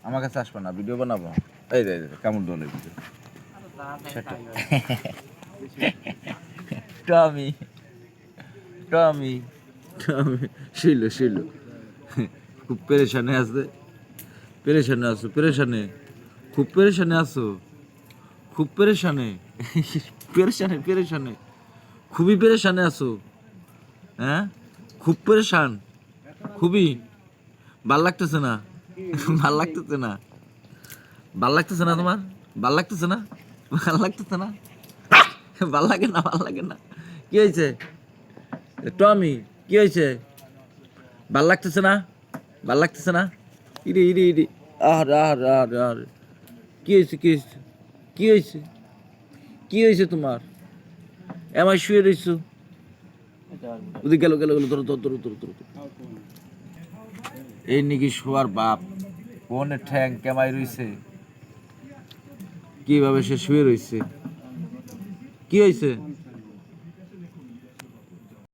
আমার কাছে আসবে না, ভিডিও বানাবো। এই রে কেমন দলে ভিডিও টমি টমি টমি শুইল শুইল, খুব পেরেশানে আছে, পেরেশানে আছো, পেরেশানে, খুব পেরেশানে আছো, খুব পেরেশানে, পেরেশানে পেরেশানে, খুবই পেরেশানে আছো, হ্যাঁ খুব পেরেশান, খুবই ভাল লাগতেছে না, ভাল লাগতেছে না, ভাল লাগতেছে না তোমার, ভাল লাগতেছে না, ভাল লাগতেছে না, ভাল লাগে না, ভাল লাগে না, কি হয়েছে টমি, কি হয়েছে, ভাল লাগতেছে না, ভাল লাগতেছে না, ইরে ইরে ইরে, আর আর আর আর, কি হয়েছে, কি হয়েছে, কি হয়েছে, কি হয়েছে তোমার, এমাই শুয়ে রইছো, ওদিকে গেল গেল গেল, ধরো ধরো ধরো ধরো ধরো, এই নাকি শোয়ার বাপ, কোনে ঠ্যাং কেমাই রইছে, কিভাবে সে শুয়ে রইছে, কি হয়েছে?